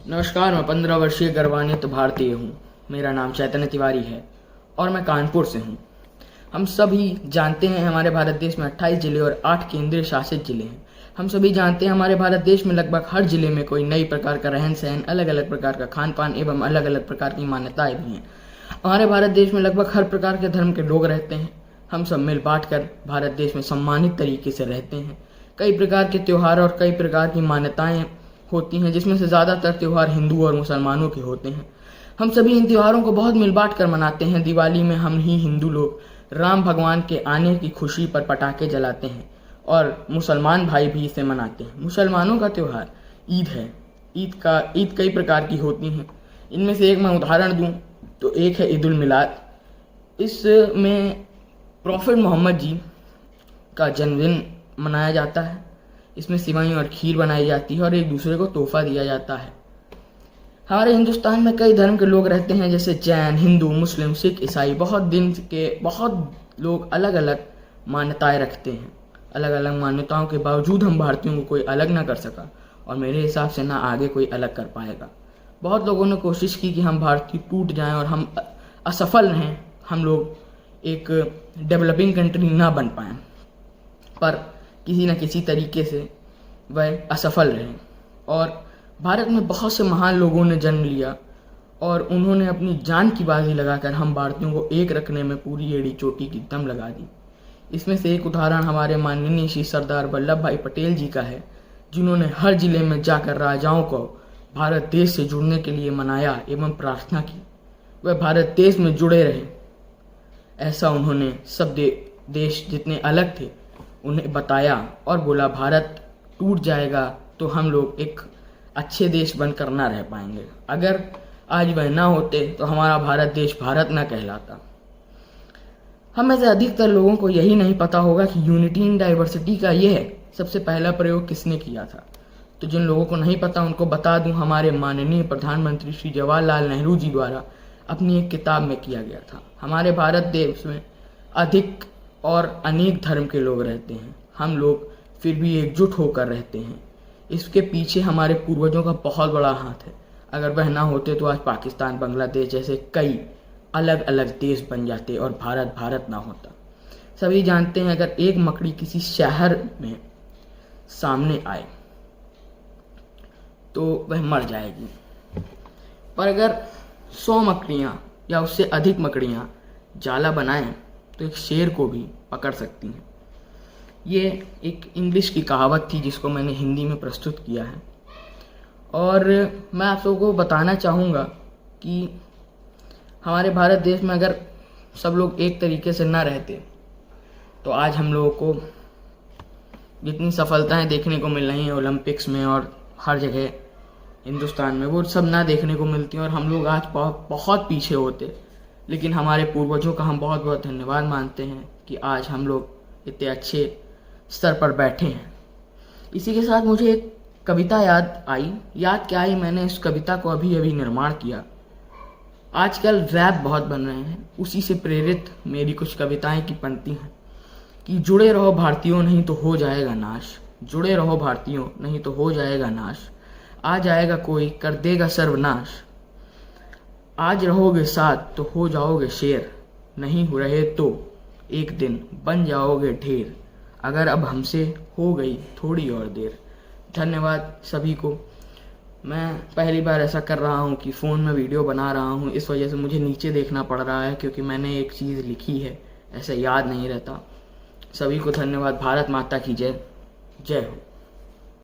नमस्कार, मैं 15 वर्षीय गर्वान्वित भारतीय हूँ। मेरा नाम चैतन्य तिवारी है और मैं कानपुर से हूँ। हम सभी जानते हैं हमारे भारत देश में 28 जिले और 8 केंद्रीय शासित जिले हैं। हम सभी जानते हैं हमारे भारत देश में लगभग हर जिले में कोई नई प्रकार का रहन सहन, अलग अलग प्रकार का खान पान एवं अलग अलग प्रकार की मान्यताएं भी हैं। हमारे भारत देश में लगभग हर प्रकार के धर्म के लोग रहते हैं। हम सब मिल बांट कर भारत देश में सम्मानित तरीके से रहते हैं। कई प्रकार के त्यौहार और कई प्रकार की मान्यताएं होती हैं, जिसमें से ज़्यादातर त्यौहार हिंदू और मुसलमानों के होते हैं। हम सभी इन त्योहारों को बहुत मिल बांट कर मनाते हैं। दिवाली में हम ही हिंदू लोग राम भगवान के आने की खुशी पर पटाखे जलाते हैं और मुसलमान भाई भी इसे मनाते हैं। मुसलमानों का त्यौहार ईद है। ईद कई प्रकार की होती हैं। इनमें से एक मैं उदाहरण दूं तो एक है ईद उल मिलाद। इसमें प्रॉफिट मोहम्मद जी का जन्मदिन मनाया जाता है। इसमें सिवाई और खीर बनाई जाती है और एक दूसरे को तोहफा दिया जाता है। हमारे हिंदुस्तान में कई धर्म के लोग रहते हैं, जैसे जैन, हिंदू, मुस्लिम, सिख, ईसाई। बहुत लोग अलग अलग मान्यताएं रखते हैं। अलग अलग मान्यताओं के बावजूद हम भारतीयों को कोई अलग ना कर सका और मेरे हिसाब से ना आगे कोई अलग कर पाएगा। बहुत लोगों ने कोशिश की कि हम भारतीय टूट जाएं और हम असफल रहें, हम लोग एक डेवलपिंग कंट्री ना बन पाएं, पर किसी न किसी तरीके से वह असफल रहे। और भारत में बहुत से महान लोगों ने जन्म लिया और उन्होंने अपनी जान की बाजी लगाकर हम भारतीयों को एक रखने में पूरी एड़ी चोटी की दम लगा दी। इसमें से एक उदाहरण हमारे माननीय श्री सरदार वल्लभ भाई पटेल जी का है, जिन्होंने हर जिले में जाकर राजाओं को भारत देश से जुड़ने के लिए मनाया एवं प्रार्थना की। वह भारत देश में जुड़े रहे, ऐसा उन्होंने सब देश जितने अलग थे उन्हें बताया और बोला भारत टूट जाएगा तो हम लोग एक अच्छे देश बनकर ना रह पाएंगे। अगर आज वह ना होते तो हमारा भारत देश भारत ना कहलाता। हम में से अधिकतर लोगों को यही नहीं पता होगा कि यूनिटी इन डाइवर्सिटी का यह सबसे पहला प्रयोग किसने किया था। तो जिन लोगों को नहीं पता उनको बता दूं, हमारे माननीय प्रधानमंत्री श्री जवाहरलाल नेहरू जी द्वारा अपनी एक किताब में किया गया था। हमारे भारत देश में अधिक और अनेक धर्म के लोग रहते हैं, हम लोग फिर भी एकजुट होकर रहते हैं। इसके पीछे हमारे पूर्वजों का बहुत बड़ा हाथ है। अगर वह ना होते तो आज पाकिस्तान, बांग्लादेश जैसे कई अलग अलग देश बन जाते और भारत ना होता। सभी जानते हैं अगर एक मकड़ी किसी शहर में सामने आए तो वह मर जाएगी, पर अगर 100 मकड़ियाँ या उससे अधिक मकड़ियाँ जाला बनाएं तो एक शेर को भी पकड़ सकती हैं। ये एक इंग्लिश की कहावत थी जिसको मैंने हिंदी में प्रस्तुत किया है। और मैं आप सबको बताना चाहूँगा कि हमारे भारत देश में अगर सब लोग एक तरीके से ना रहते तो आज हम लोगों को जितनी सफलताएं देखने को मिल रही हैं ओलंपिक्स में और हर जगह हिंदुस्तान में, वो सब ना देखने को मिलती और हम लोग आज बहुत पीछे होते। लेकिन हमारे पूर्वजों का हम बहुत बहुत धन्यवाद मानते हैं कि आज हम लोग इतने अच्छे स्तर पर बैठे हैं। इसी के साथ मुझे एक कविता याद क्या आई, मैंने इस कविता को अभी निर्माण किया। आजकल रैप बहुत बन रहे हैं, उसी से प्रेरित मेरी कुछ कविताएं की पंक्ति हैं कि जुड़े रहो भारतीयों नहीं तो हो जाएगा नाश, जुड़े रहो भारतीयों नहीं तो हो जाएगा नाश, आ जाएगा कोई कर देगा सर्वनाश, आज रहोगे साथ तो हो जाओगे शेर, नहीं हो रहे तो एक दिन बन जाओगे ढेर, अगर अब हमसे हो गई थोड़ी और देर। धन्यवाद सभी को। मैं पहली बार ऐसा कर रहा हूँ कि फ़ोन में वीडियो बना रहा हूँ, इस वजह से मुझे नीचे देखना पड़ रहा है क्योंकि मैंने एक चीज़ लिखी है, ऐसे याद नहीं रहता। सभी को धन्यवाद। भारत माता की जय। जय हो।